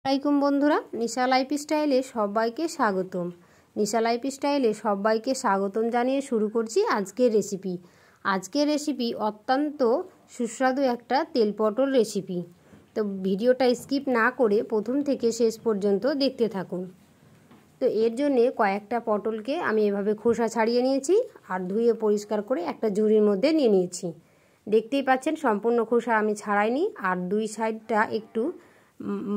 আসসালামাইকুম বন্ধুরা, নিশা লাইফস্টাইলে সবাইকে স্বাগতম। নিশা লাইফস্টাইলে সবাইকে স্বাগতম জানিয়ে শুরু করছি আজকের রেসিপি। আজকের রেসিপি অত্যন্ত সুস্বাদু একটা তেল পটল রেসিপি। তো ভিডিওটা স্কিপ না করে প্রথম থেকে শেষ পর্যন্ত দেখতে থাকুন। তো এর জন্যে কয়েকটা পটলকে আমি এভাবে খোসা ছাড়িয়ে নিয়েছি আর ধুয়ে পরিষ্কার করে একটা ঝুড়ির মধ্যে নিয়ে নিয়েছি। দেখতেই পাচ্ছেন সম্পূর্ণ খোসা আমি ছাড়াইনি, আর দুই সাইডটা একটু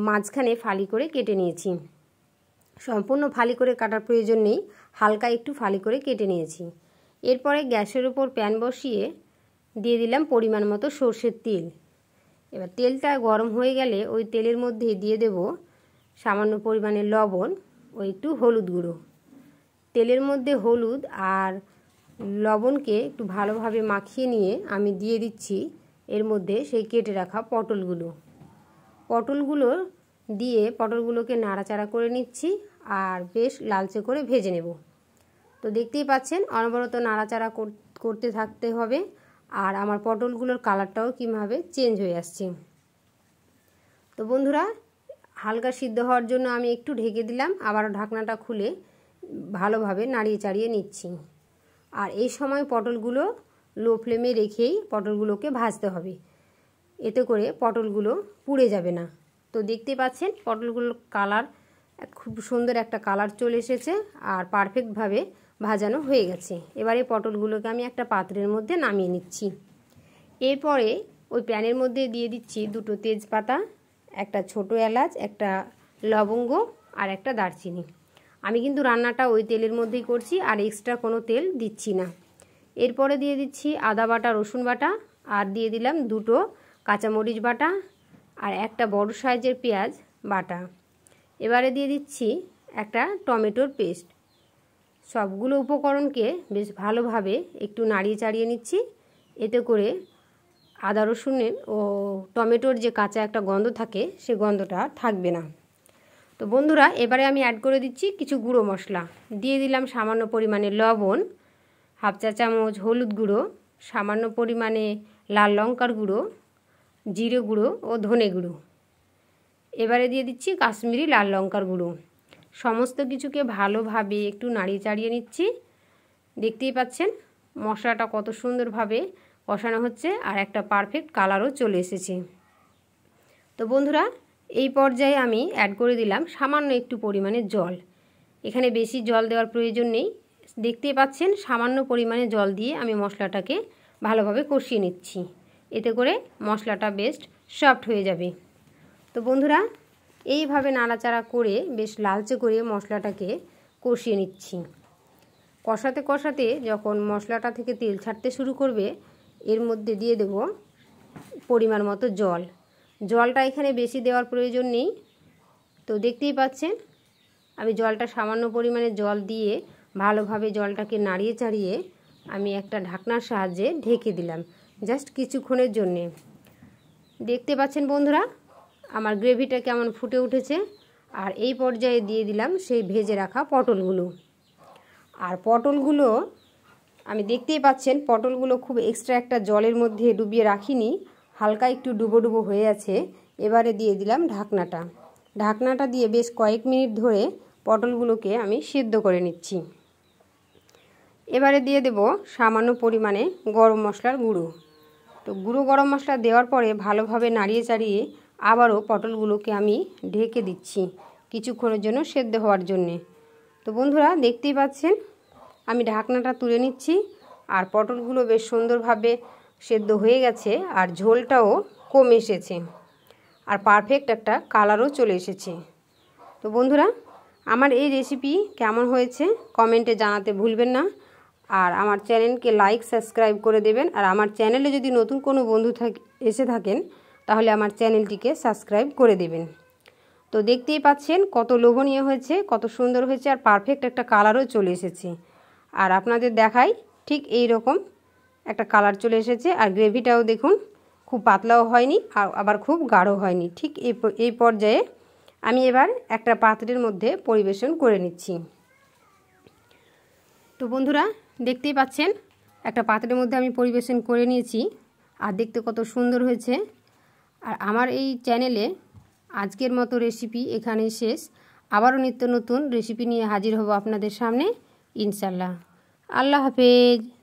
মাঝখানে ফালি করে কেটে নিয়েছি। সম্পূর্ণ ফালি করে কাটার প্রয়োজন নেই, হালকা একটু ফালি করে কেটে নিয়েছি। এরপরে গ্যাসের উপর প্যান বসিয়ে দিয়ে দিলাম পরিমাণ মতো সর্ষের তেল। এবার তেলটা গরম হয়ে গেলে ওই তেলের মধ্যে দিয়ে দেব সামান্য পরিমাণে লবণ ও একটু হলুদ গুঁড়ো। তেলের মধ্যে হলুদ আর লবণকে একটু ভালোভাবে মাখিয়ে নিয়ে আমি দিয়ে দিচ্ছি এর মধ্যে সেই কেটে রাখা পটলগুলো দিয়ে পটলগুলোকে নাড়াচাড়া করে নিচ্ছি আর বেশ লালচে করে ভেজে নেব। তো দেখতেই পাচ্ছেন অনবরত নাড়াচাড়া করতে থাকতে হবে, আর আমার পটলগুলোর কালারটাও কীভাবে চেঞ্জ হয়ে আসছে। তো বন্ধুরা, হালকা সিদ্ধ হওয়ার জন্য আমি একটু ঢেকে দিলাম, আবার ঢাকনাটা খুলে ভালোভাবে নাড়িয়ে চাড়িয়ে নিচ্ছি। আর এই সময় পটলগুলো লো ফ্লেমে রেখেই পটলগুলোকে ভাজতে হবে, এতে করে পটলগুলো পুড়ে যাবে না। তো দেখতে পাচ্ছেন পটলগুলোর কালার খুব সুন্দর একটা কালার চলে এসেছে আর পারফেক্টভাবে ভাজানো হয়ে গেছে। এবারে পটলগুলোকে আমি একটা পাত্রের মধ্যে নামিয়ে নিচ্ছি। এরপরে ওই প্যানের মধ্যে দিয়ে দিচ্ছি দুটো তেজপাতা, একটা ছোট এলাচ, একটা লবঙ্গ আর একটা দারচিনি। আমি কিন্তু রান্নাটা ওই তেলের মধ্যেই করছি আর এক্সট্রা কোনো তেল দিচ্ছি না। এরপরে দিয়ে দিচ্ছি আদা বাটা, রসুন বাটা, আর দিয়ে দিলাম দুটো কাঁচামরিচ বাটা আর একটা বড় সাইজের পেঁয়াজ বাটা। এবারে দিয়ে দিচ্ছি একটা টমেটোর পেস্ট। সবগুলো উপকরণকে বেশ ভালোভাবে একটু নাড়িয়ে চাড়িয়ে নিচ্ছি, এতে করে আদা রসুনের ও টমেটোর যে কাঁচা একটা গন্ধ থাকে সে গন্ধটা থাকবে না। তো বন্ধুরা, এবারে আমি অ্যাড করে দিচ্ছি কিছু গুঁড়ো মশলা। দিয়ে দিলাম সামান্য পরিমাণে লবণ, হাফ চা চামচ হলুদ গুঁড়ো, সামান্য পরিমাণে লাল লঙ্কার গুঁড়ো, জিরে গুঁড়ো ও ধনে গুঁড়ো। এবারে দিয়ে দিচ্ছি কাশ্মীরি লাল লঙ্কার গুঁড়ো। সমস্ত কিছুকে ভালোভাবে একটু নাড়িয়ে চাড়িয়ে নিচ্ছি। দেখতেই পাচ্ছেন মশলাটা কত সুন্দরভাবে কষানো হচ্ছে আর একটা পারফেক্ট কালারও চলে এসেছে। তো বন্ধুরা, এই পর্যায়ে আমি অ্যাড করে দিলাম সামান্য একটু পরিমাণে জল। এখানে বেশি জল দেওয়ার প্রয়োজন নেই। দেখতেই পাচ্ছেন সামান্য পরিমাণে জল দিয়ে আমি মশলাটাকে ভালোভাবে কষিয়ে নিচ্ছি, এতে করে মশলাটা বেশ সফট হয়ে যাবে। তো বন্ধুরা, এইভাবে নাড়াচাড়া করে বেশ লালচে করে মশলাটাকে কষিয়ে নিচ্ছি। কষাতে কষাতে যখন মশলাটা থেকে তেল ছাড়তে শুরু করবে, এর মধ্যে দিয়ে দেব পরিমাণ মতো জল। জলটা এখানে বেশি দেওয়ার প্রয়োজন নেই। তো দেখতেই পাচ্ছেন আমি জলটা সামান্য পরিমাণে জল দিয়ে ভালোভাবে জলটাকে নাড়িয়ে চাড়িয়ে আমি একটা ঢাকনার সাহায্যে ঢেকে দিলাম জাস্ট কিছুক্ষণের জন্যে। দেখতে পাচ্ছেন বন্ধুরা আমার গ্রেভিটা কেমন ফুটে উঠেছে। আর এই পর্যায়ে দিয়ে দিলাম সেই ভেজে রাখা পটলগুলো। আর পটলগুলো আমি দেখতেই পাচ্ছেন পটলগুলো খুব এক্সট্রা একটা জলের মধ্যে ডুবিয়ে রাখিনি, হালকা একটু ডুবো ডুবো হয়ে আছে। এবারে দিয়ে দিলাম ঢাকনাটা দিয়ে বেশ কয়েক মিনিট ধরে পটলগুলোকে আমি সিদ্ধ করে নিচ্ছি। এবারে দিয়ে দেব সামান্য পরিমাণে গরম মশলার গুঁড়ো। তো গুঁড়ো গরম মশলা দেওয়ার পরে ভালোভাবে নাড়িয়ে চাড়িয়ে আবারও পটলগুলোকে আমি ঢেকে দিচ্ছি কিছুক্ষণের জন্য সেদ্ধ হওয়ার জন্যে। তো বন্ধুরা, দেখতেই পাচ্ছেন আমি ঢাকনাটা তুলে নিচ্ছি আর পটলগুলো বেশ সুন্দরভাবে সেদ্ধ হয়ে গেছে আর ঝোলটাও কমে এসেছে আর পারফেক্ট একটা কালারও চলে এসেছে। তো বন্ধুরা, আমার এই রেসিপি কেমন হয়েছে কমেন্টে জানাতে ভুলবেন না, আর আমার চ্যানেলকে লাইক সাবস্ক্রাইব করে দেবেন। আর আমার চ্যানেলে যদি নতুন কোনো বন্ধু এসে থাকেন তাহলে আমার চ্যানেলটিকে সাবস্ক্রাইব করে দেবেন। তো দেখতেই পাচ্ছেন কত লোভনীয় হয়েছে, কত সুন্দর হয়েছে আর পারফেক্ট একটা কালারও চলে এসেছে। আর আপনাদের দেখাই ঠিক এই রকম একটা কালার চলে এসেছে। আর গ্রেভিটাও দেখুন খুব পাতলাও হয়নি আবার খুব গাঢ় হয়নি। ঠিক এই পর্যায়ে আমি এবার একটা পাত্রের মধ্যে পরিবেশন করে নিচ্ছি। তো বন্ধুরা, দেখতেই পাচ্ছেন একটা পাত্রের মধ্যে আমি পরিবেশন করে নিয়েছি আর দেখতে কত সুন্দর হয়েছে। আর আমার এই চ্যানেলে আজকের মতো রেসিপি এখানেই শেষ। আবারও নিত্য নতুন রেসিপি নিয়ে হাজির হব আপনাদের সামনে ইনশাল্লাহ। আল্লাহ হাফেজ।